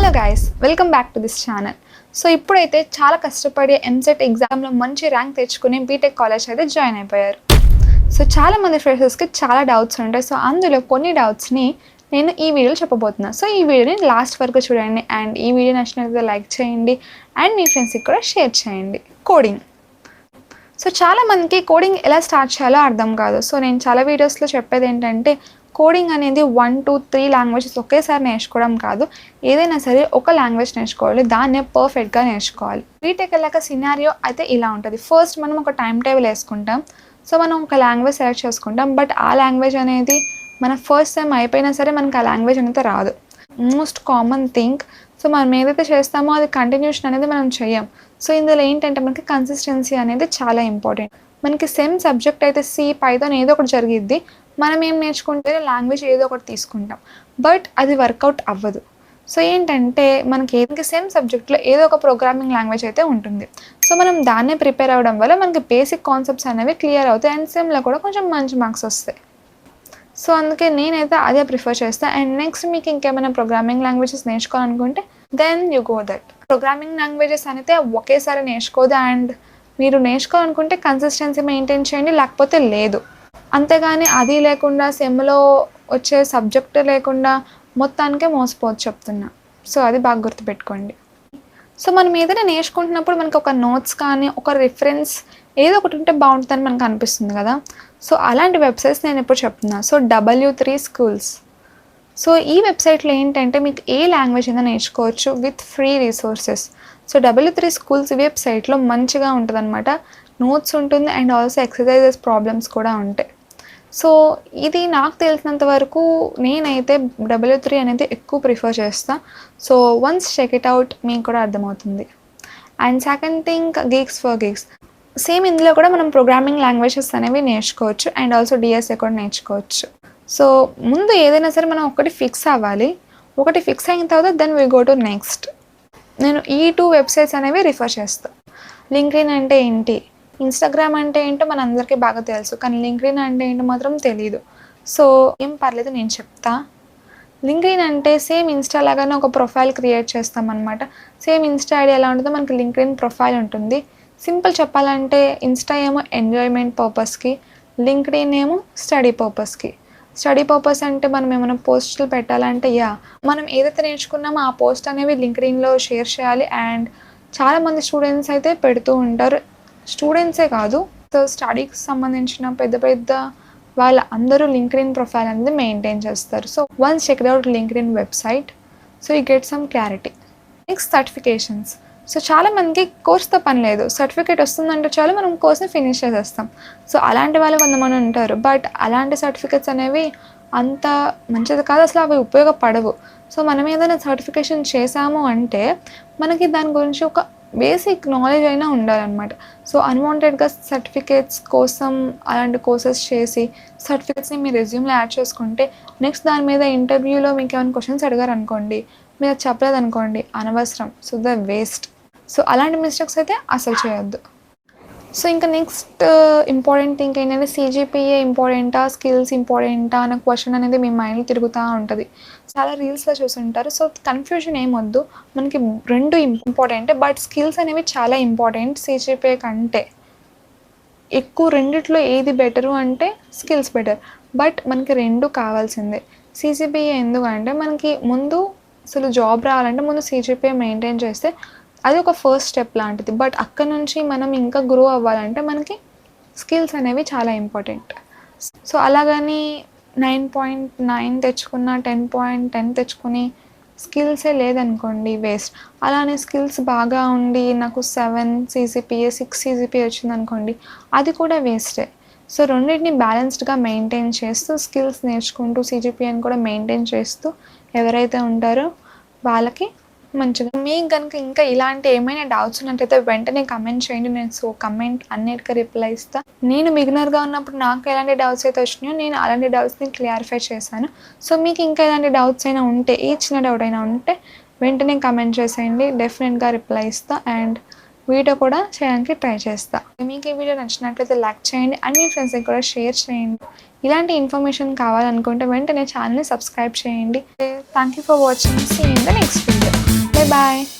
Hello guys, welcome back to this channel. So ఇప్పుడైతే చాలా కష్టపడి ఎంసెట్ ఎగ్జామ్లో మంచి ర్యాంక్ తెచ్చుకుని బీటెక్ కాలేజ్ అయితే జాయిన్ అయిపోయారు. సో చాలామంది ఫ్రెషర్స్కి చాలా డౌట్స్ ఉంటాయి. సో అందులో కొన్ని డౌట్స్ని నేను ఈ వీడియోలో చెప్పబోతున్నాను. సో ఈ వీడియోని లాస్ట్ వరకు చూడండి అండ్ ఈ వీడియో నచ్చినట్లయితే లైక్ చేయండి అండ్ మీ ఫ్రెండ్స్కి కూడా షేర్ చేయండి. కోడింగ్. సో చాలామందికి కోడింగ్ ఎలా స్టార్ట్ చేయాలో అర్థం కాదు. సో నేను చాలా వీడియోస్లో చెప్పేది ఏంటంటే కోడింగ్ అనేది 1 to 3 లాంగ్వేజెస్ ఒకేసారి నేర్చుకోవడం కాదు. ఏదైనా సరే ఒక లాంగ్వేజ్ నేర్చుకోవాలి, దాన్నే పర్ఫెక్ట్గా నేర్చుకోవాలి. బీటెక్ వెళ్ళాక సినారియో అయితే ఇలా ఉంటుంది. ఫస్ట్ మనం ఒక టైం టేబుల్ వేసుకుంటాం. సో మనం ఒక లాంగ్వేజ్ సెలెక్ట్ చేసుకుంటాం. బట్ ఆ లాంగ్వేజ్ అనేది మన ఫస్ట్ టైం అయిపోయినా సరే మనకి ఆ లాంగ్వేజ్ అనేది రాదు. Most common thing. సో మనం ఏదైతే చేస్తామో అది కంటిన్యూషన్ అనేది మనం చేయం. సో ఇందులో ఏంటంటే మనకి కన్సిస్టెన్సీ అనేది చాలా ఇంపార్టెంట్. మనకి సేమ్ సబ్జెక్ట్ అయితే పైథాన్ ఏదో ఒకటి జరిగిద్ది. మనం ఏం నేర్చుకుంటే లాంగ్వేజ్ ఏదో ఒకటి తీసుకుంటాం, బట్ అది వర్కౌట్ అవ్వదు. సో ఏంటంటే మనకి సేమ్ సబ్జెక్ట్లో ఏదో ఒక ప్రోగ్రామింగ్ లాంగ్వేజ్ అయితే ఉంటుంది. సో మనం దాన్నే ప్రిపేర్ అవ్వడం వల్ల మనకి బేసిక్ కాన్సెప్ట్స్ అనేవి క్లియర్ అవుతాయి అండ్ సెమ్లో కూడా కొంచెం మంచి మార్క్స్ వస్తాయి. సో అందుకే నేనైతే అదే ప్రిఫర్ చేస్తాను. అండ్ నెక్స్ట్ మీకు ఇంకేమైనా ప్రోగ్రామింగ్ లాంగ్వేజెస్ నేర్చుకోవాలనుకుంటే then you go that. Programming languages అయితే ఒకేసారి నేర్చుకోదు. అండ్ మీరు నేర్చుకోవాలనుకుంటే కన్సిస్టెన్సీ మెయింటైన్ చేయండి, లేకపోతే లేదు. అంతేగాని అది లేకుండా సెమ్లో వచ్చే సబ్జెక్ట్ లేకుండా మొత్తానికే మోసపోవచ్చు చెప్తున్నా. సో అది బాగా గుర్తుపెట్టుకోండి. సో మనం ఏదైనా నేర్చుకుంటున్నప్పుడు మనకు ఒక నోట్స్ కానీ ఒక రిఫరెన్స్ ఏదో ఒకటి ఉంటే బాగుంటుందని మనకు అనిపిస్తుంది కదా. సో అలాంటి వెబ్సైట్స్ నేను ఇప్పుడు చెప్తున్నా. So W3 Schools. సో ఈ వెబ్సైట్లో ఏంటంటే మీకు ఏ లాంగ్వేజ్ అయినా నేర్చుకోవచ్చు with free resources. So W3 Schools వెబ్సైట్లో మంచిగా ఉంటుంది అనమాట. నోట్స్ ఉంటుంది అండ్ ఆల్సో ఎక్సర్సైజెస్ ప్రాబ్లమ్స్ కూడా ఉంటాయి. సో ఇది నాకు తెలిసినంత వరకు నేనైతే W3 అనేది ఎక్కువ ప్రిఫర్ చేస్తాను. So once check it out, మీకు కూడా అర్థమవుతుంది. And second thing Geeks for Geeks. Same ఇందులో కూడా మనం ప్రోగ్రామింగ్ లాంగ్వేజెస్ అనేవి నేర్చుకోవచ్చు అండ్ ఆల్సో DSA కూడా నేర్చుకోవచ్చు. సో ముందు ఏదైనా సరే మనం ఒకటి ఫిక్స్ అవ్వాలి. ఒకటి ఫిక్స్ అయిన తర్వాత then we go to next. నేను ఈ 2 వెబ్సైట్స్ అనేవి రిఫర్ చేస్తాను. లింక్డ్ఇన్ అంటే ఏంటి, ఇన్స్టాగ్రామ్ అంటే ఏంటో మన అందరికీ బాగా తెలుసు, కానీ లింక్డ్ఇన్ అంటే ఏంటో మాత్రం తెలీదు. సో ఏం పర్లేదు, నేను చెప్తా. లింక్డ్ఇన్ అంటే సేమ్ ఇన్స్టా లాగానే ఒక ప్రొఫైల్ క్రియేట్ చేస్తామన్నమాట. సేమ్ ఇన్స్టా ఐడి ఎలా ఉంటుందో మనకి లింక్డ్ఇన్ ప్రొఫైల్ ఉంటుంది. సింపుల్ చెప్పాలంటే ఇన్స్టా ఏమో ఎంజాయ్మెంట్ పర్పస్కి, లింక్డ్ఇన్ ఏమో స్టడీ పర్పస్కి. స్టడీ పర్పస్ అంటే మనం ఏమైనా పోస్టులు పెట్టాలంటే మనం ఏదైతే నేర్చుకున్నామో ఆ పోస్ట్ అనేవి లింక్డ్ఇన్లో షేర్ చేయాలి. అండ్ చాలామంది స్టూడెంట్స్ అయితే పెడుతూ ఉంటారు. స్టూడెంట్సే కాదు, సో స్టడీకి సంబంధించిన పెద్ద వాళ్ళ అందరూ లింక్డ్ఇన్ ప్రొఫైల్ అనేది మెయింటైన్ చేస్తారు. So once check out LinkedIn website, so you get some clarity. Next certifications. So చాలామందికి కోర్స్తో పని లేదు, సర్టిఫికేట్ వస్తుందంటే చాలు మనం కోర్స్ని ఫినిష్ చేసేస్తాం. సో అలాంటి వాళ్ళు కొంతమంది ఉంటారు, బట్ అలాంటి సర్టిఫికేట్స్ అనేవి అంత మంచిది కాదు, అసలు అవి ఉపయోగపడవు. సో మనం ఏదైనా సర్టిఫికేషన్ చేసాము అంటే మనకి దాని గురించి ఒక బేసిక్ నాలెడ్జ్ అయినా ఉండాలన్నమాట. సో అన్వాంటెడ్గా సర్టిఫికేట్స్ కోసం అలాంటి కోర్సెస్ చేసి సర్టిఫికేట్స్ని మీ రెజ్యూమ్లో యాడ్ చేసుకుంటే నెక్స్ట్ దాని మీద ఇంటర్వ్యూలో మీకు ఏమైనా క్వశ్చన్స్ అడిగారు అనుకోండి, మీరు అది చెప్పలేదు అనుకోండి, అనవసరం. So the waste. సో అలాంటి మిస్టేక్స్ అయితే అసలు చేయొద్దు. సో ఇంకా నెక్స్ట్ ఇంపార్టెంట్ థింగ్ ఏంటంటే CGPA ఇంపార్టెంటా, స్కిల్స్ ఇంపార్టెంటా అన్న క్వశ్చన్ అనేది మీ మైండ్లో తిరుగుతూ ఉంటుంది. చాలా రీల్స్లో చూసుంటారు. సో కన్ఫ్యూజన్ ఏమొద్దు, మనకి రెండు ఇంపార్టెంటే, బట్ స్కిల్స్ అనేవి చాలా ఇంపార్టెంట్. CGPA కంటే ఎక్కువ రెండిట్లో ఏది బెటరు అంటే స్కిల్స్ బెటర్, బట్ మనకి రెండు కావాల్సిందే. CGPA ఎందుకంటే మనకి ముందు అసలు జాబ్ రావాలంటే ముందు CGPA మెయింటైన్ చేస్తే అది ఒక ఫస్ట్ స్టెప్ లాంటిది. బట్ అక్కడ నుంచి మనం ఇంకా గ్రో అవ్వాలంటే మనకి స్కిల్స్ అనేవి చాలా ఇంపార్టెంట్. సో అలాగని 9.9 తెచ్చుకున్న 10.10 తెచ్చుకుని స్కిల్సే లేదనుకోండి, వేస్ట్. అలానే స్కిల్స్ బాగా ఉండి నాకు 7 CGPA 6 CGPA వచ్చిందనుకోండి, అది కూడా వేస్టే. సో రెండింటిని బ్యాలెన్స్డ్గా మెయింటైన్ చేస్తూ స్కిల్స్ నేర్చుకుంటూ CGPAని కూడా మెయింటైన్ చేస్తూ ఎవరైతే ఉంటారో వాళ్ళకి మంచిగా. మీకు కనుక ఇంకా ఇలాంటి ఏమైనా డౌట్స్ ఉన్నట్టయితే వెంటనే కమెంట్ చేయండి. నేను కమెంట్ అన్నిటికీ రిప్లై ఇస్తాను. నేను బిగినర్గా ఉన్నప్పుడు నాకు ఎలాంటి డౌట్స్ అయితే వచ్చినాయో నేను అలాంటి డౌట్స్ని క్లారిఫై చేశాను. సో మీకు ఇంకా ఎలాంటి డౌట్స్ అయినా ఉంటే, ఏ చిన్న డౌట్ అయినా ఉంటే వెంటనే కమెంట్ చేసేయండి, డెఫినెట్గా రిప్లై ఇస్తాను. అండ్ వీడియో కూడా చేయడానికి ట్రై చేస్తా. మీకు ఈ వీడియో నచ్చినట్లయితే లైక్ చేయండి అండ్ మీ ఫ్రెండ్స్కి కూడా షేర్ చేయండి. ఇలాంటి ఇన్ఫర్మేషన్ కావాలనుకుంటే వెంటనే ఛానల్ని సబ్స్క్రైబ్ చేయండి. Thank you for watching. See in the next video. Bye.